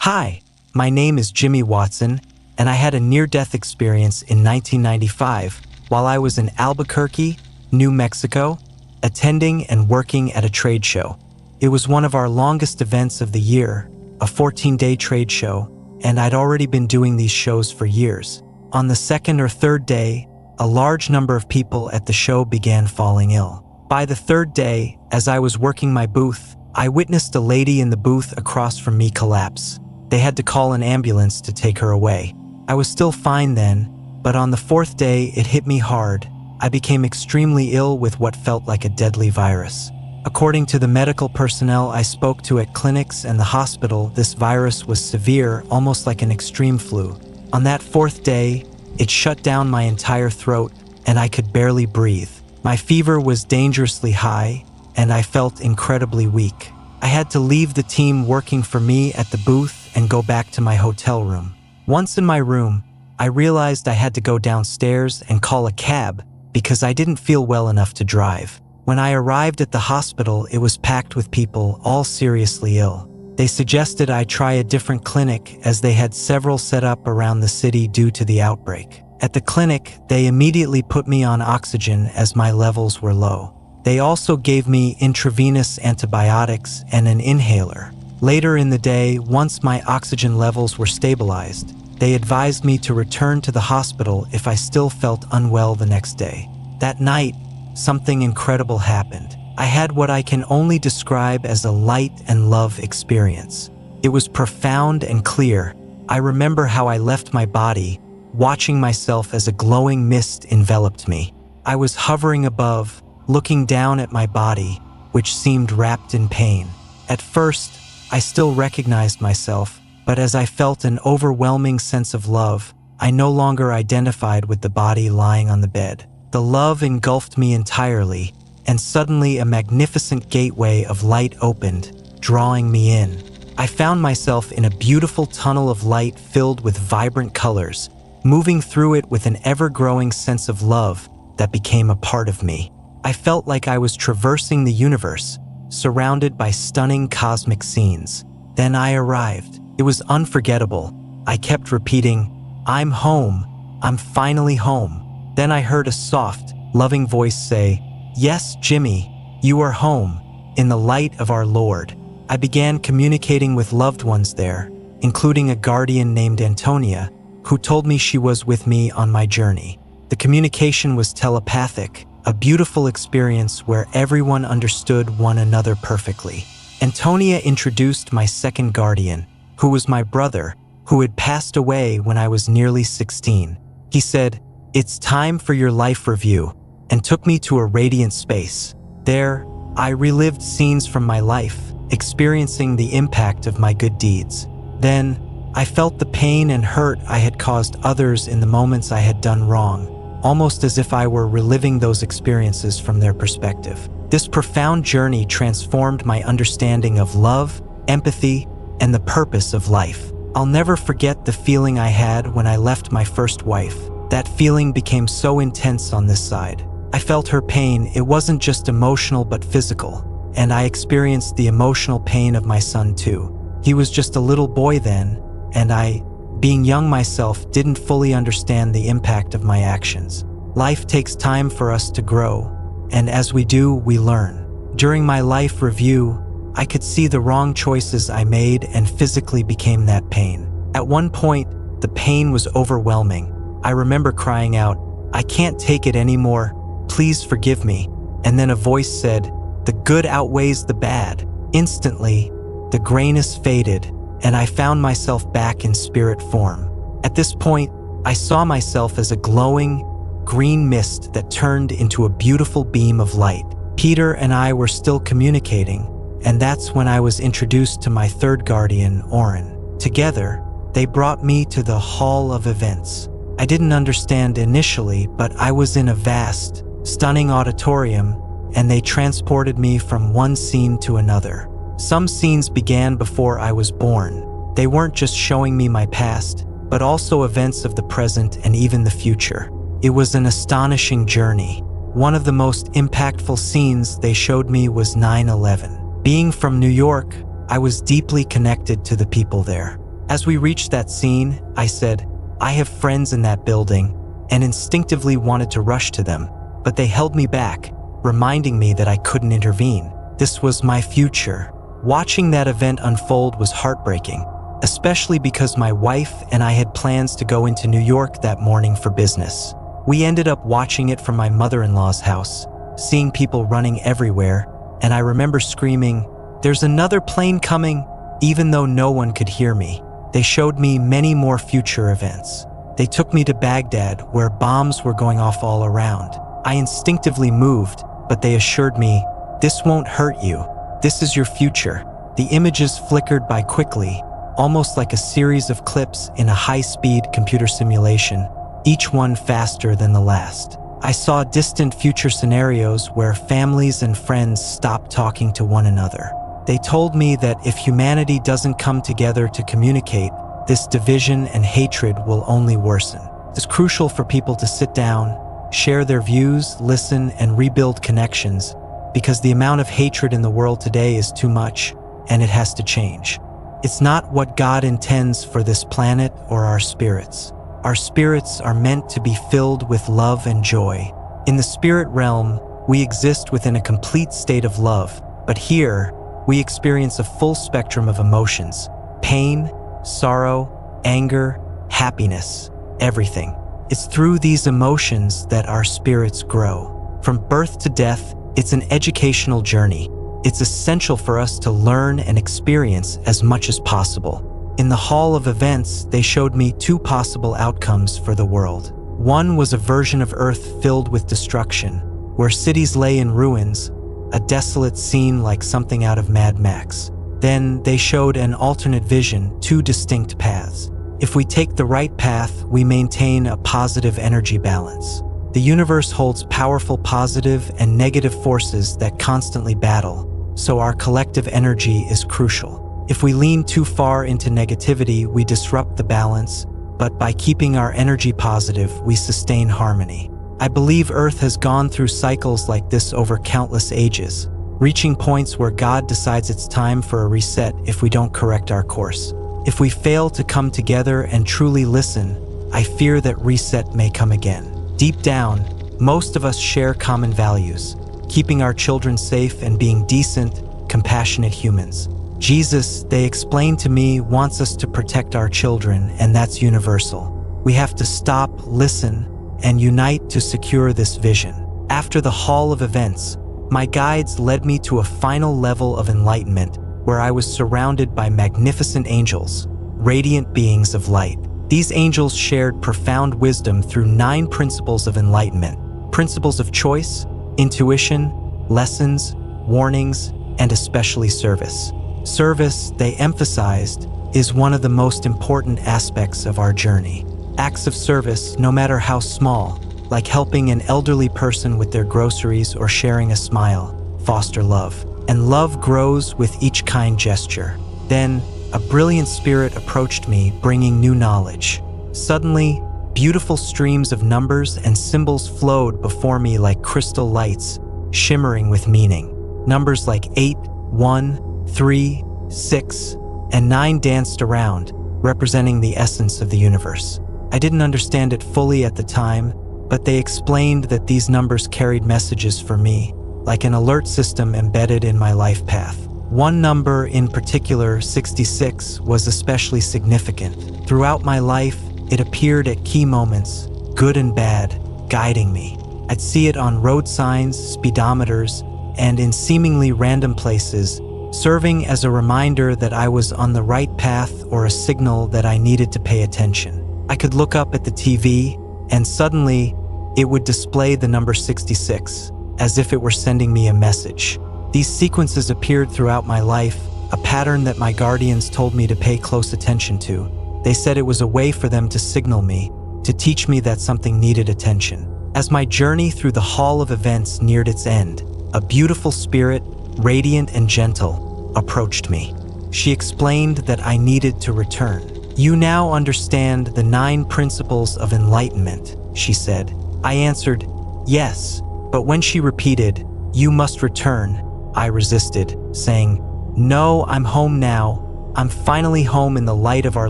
Hi, my name is Jimmy Watson, and I had a near-death experience in 1995 while I was in Albuquerque, New Mexico, attending and working at a trade show. It was one of our longest events of the year, a 14-day trade show, and I'd already been doing these shows for years. On the second or third day, a large number of people at the show began falling ill. By the third day, as I was working my booth, I witnessed a lady in the booth across from me collapse. They had to call an ambulance to take her away. I was still fine then, but on the fourth day it hit me hard. I became extremely ill with what felt like a deadly virus. According to the medical personnel I spoke to at clinics and the hospital, this virus was severe, almost like an extreme flu. On that fourth day, it shut down my entire throat, and I could barely breathe. My fever was dangerously high, and I felt incredibly weak. I had to leave the team working for me at the booth and go back to my hotel room. Once in my room, I realized I had to go downstairs and call a cab because I didn't feel well enough to drive. When I arrived at the hospital, it was packed with people, all seriously ill. They suggested I try a different clinic as they had several set up around the city due to the outbreak. At the clinic, they immediately put me on oxygen as my levels were low. They also gave me intravenous antibiotics and an inhaler. Later in the day, once my oxygen levels were stabilized, they advised me to return to the hospital if I still felt unwell the next day. That night, something incredible happened. I had what I can only describe as a light and love experience. It was profound and clear. I remember how I left my body, watching myself as a glowing mist enveloped me. I was hovering above, looking down at my body, which seemed wrapped in pain. At first, I still recognized myself, but as I felt an overwhelming sense of love, I no longer identified with the body lying on the bed. The love engulfed me entirely, and suddenly a magnificent gateway of light opened, drawing me in. I found myself in a beautiful tunnel of light filled with vibrant colors, moving through it with an ever-growing sense of love that became a part of me. I felt like I was traversing the universe, surrounded by stunning cosmic scenes. Then I arrived. It was unforgettable. I kept repeating, "I'm home. I'm finally home." Then I heard a soft, loving voice say, "Yes, Jimmy, you are home, in the light of our Lord." I began communicating with loved ones there, including a guardian named Antonia, who told me she was with me on my journey. The communication was telepathic, a beautiful experience where everyone understood one another perfectly. Antonia introduced my second guardian, who was my brother, who had passed away when I was nearly 16. He said, "It's time for your life review," and took me to a radiant space. There, I relived scenes from my life, experiencing the impact of my good deeds. Then, I felt the pain and hurt I had caused others in the moments I had done wrong, almost as if I were reliving those experiences from their perspective. This profound journey transformed my understanding of love, empathy, and the purpose of life. I'll never forget the feeling I had when I left my first wife. That feeling became so intense on this side. I felt her pain. It wasn't just emotional but physical, and I experienced the emotional pain of my son too. He was just a little boy then, and I, being young myself, didn't fully understand the impact of my actions. Life takes time for us to grow, and as we do, we learn. During my life review, I could see the wrong choices I made and physically became that pain. At one point, the pain was overwhelming. I remember crying out, "I can't take it anymore, please forgive me." And then a voice said, "The good outweighs the bad." Instantly, the grayness faded, and I found myself back in spirit form. At this point, I saw myself as a glowing, green mist that turned into a beautiful beam of light. Peter and I were still communicating, and that's when I was introduced to my third guardian, Oren. Together, they brought me to the Hall of Events. I didn't understand initially, but I was in a vast, stunning auditorium, and they transported me from one scene to another. Some scenes began before I was born. They weren't just showing me my past, but also events of the present and even the future. It was an astonishing journey. One of the most impactful scenes they showed me was 9/11. Being from New York, I was deeply connected to the people there. As we reached that scene, I said, "I have friends in that building," and instinctively wanted to rush to them, but they held me back, reminding me that I couldn't intervene. This was my future. Watching that event unfold was heartbreaking, especially because my wife and I had plans to go into New York that morning for business. We ended up watching it from my mother-in-law's house, seeing people running everywhere, and I remember screaming, "There's another plane coming!" Even though no one could hear me. They showed me many more future events. They took me to Baghdad, where bombs were going off all around. I instinctively moved, but they assured me, "This won't hurt you. This is your future." The images flickered by quickly, almost like a series of clips in a high-speed computer simulation, each one faster than the last. I saw distant future scenarios where families and friends stopped talking to one another. They told me that if humanity doesn't come together to communicate, this division and hatred will only worsen. It's crucial for people to sit down, share their views, listen, and rebuild connections, because the amount of hatred in the world today is too much, and it has to change. It's not what God intends for this planet or our spirits. Our spirits are meant to be filled with love and joy. In the spirit realm, we exist within a complete state of love, but here, we experience a full spectrum of emotions: pain, sorrow, anger, happiness, everything. It's through these emotions that our spirits grow. From birth to death, it's an educational journey. It's essential for us to learn and experience as much as possible. In the Hall of Events, they showed me two possible outcomes for the world. One was a version of Earth filled with destruction, where cities lay in ruins, a desolate scene like something out of Mad Max. Then they showed an alternate vision, two distinct paths. If we take the right path, we maintain a positive energy balance. The universe holds powerful positive and negative forces that constantly battle, so our collective energy is crucial. If we lean too far into negativity, we disrupt the balance, but by keeping our energy positive, we sustain harmony. I believe Earth has gone through cycles like this over countless ages, reaching points where God decides it's time for a reset if we don't correct our course. If we fail to come together and truly listen, I fear that reset may come again. Deep down, most of us share common values: keeping our children safe and being decent, compassionate humans. Jesus, they explained to me, wants us to protect our children, and that's universal. We have to stop, listen, and unite to secure this vision. After the Hall of Events, my guides led me to a final level of enlightenment where I was surrounded by magnificent angels, radiant beings of light. These angels shared profound wisdom through 9 principles of enlightenment: principles of choice, intuition, lessons, warnings, and especially service. Service, they emphasized, is one of the most important aspects of our journey. Acts of service, no matter how small, like helping an elderly person with their groceries or sharing a smile, foster love. And love grows with each kind gesture. Then, a brilliant spirit approached me, bringing new knowledge. Suddenly, beautiful streams of numbers and symbols flowed before me like crystal lights, shimmering with meaning. Numbers like 8, 1, 3, 6, and 9 danced around, representing the essence of the universe. I didn't understand it fully at the time, but they explained that these numbers carried messages for me, like an alert system embedded in my life path. One number in particular, 66, was especially significant. Throughout my life, it appeared at key moments, good and bad, guiding me. I'd see it on road signs, speedometers, and in seemingly random places, serving as a reminder that I was on the right path or a signal that I needed to pay attention. I could look up at the TV, and suddenly, it would display the number 66, as if it were sending me a message. These sequences appeared throughout my life, a pattern that my guardians told me to pay close attention to. They said it was a way for them to signal me, to teach me that something needed attention. As my journey through the Hall of Events neared its end, a beautiful spirit, radiant and gentle, approached me. She explained that I needed to return. "You now understand the 9 principles of enlightenment," she said. I answered, "Yes," but when she repeated, "You must return," I resisted, saying, "No, I'm home now. I'm finally home in the light of our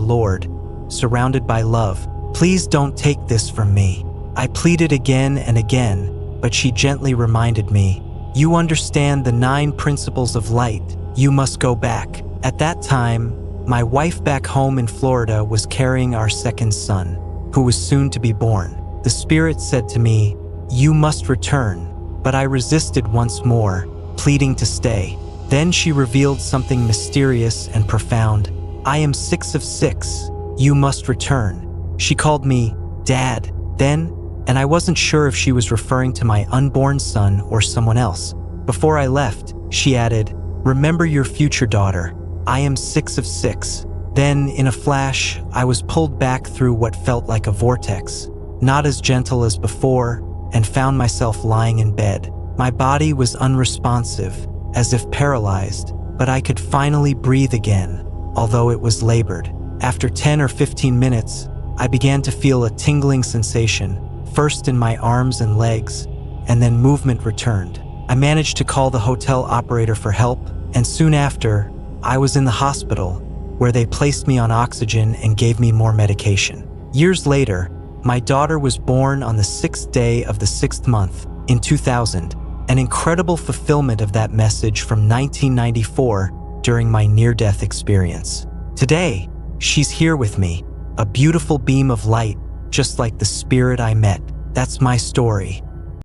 Lord, surrounded by love. Please don't take this from me. I pleaded again and again, but she gently reminded me, you understand the 9 principles of light. You must go back. At that time, my wife back home in Florida was carrying our second son, who was soon to be born. The Spirit said to me, you must return, but I resisted once more, pleading to stay. Then she revealed something mysterious and profound. I am 6 of 6. You must return. She called me Dad then, and I wasn't sure if she was referring to my unborn son or someone else. Before I left, she added, remember your future daughter. I am 6 of 6. Then, in a flash, I was pulled back through what felt like a vortex, not as gentle as before, and found myself lying in bed. My body was unresponsive, as if paralyzed, but I could finally breathe again, although it was labored. After 10 or 15 minutes, I began to feel a tingling sensation, first in my arms and legs, and then movement returned. I managed to call the hotel operator for help, and soon after, I was in the hospital, where they placed me on oxygen and gave me more medication. Years later, my daughter was born on the 6th day of the 6th month, in 2000, an incredible fulfillment of that message from 1994 during my near-death experience. Today, she's here with me, a beautiful beam of light, just like the spirit I met. That's my story.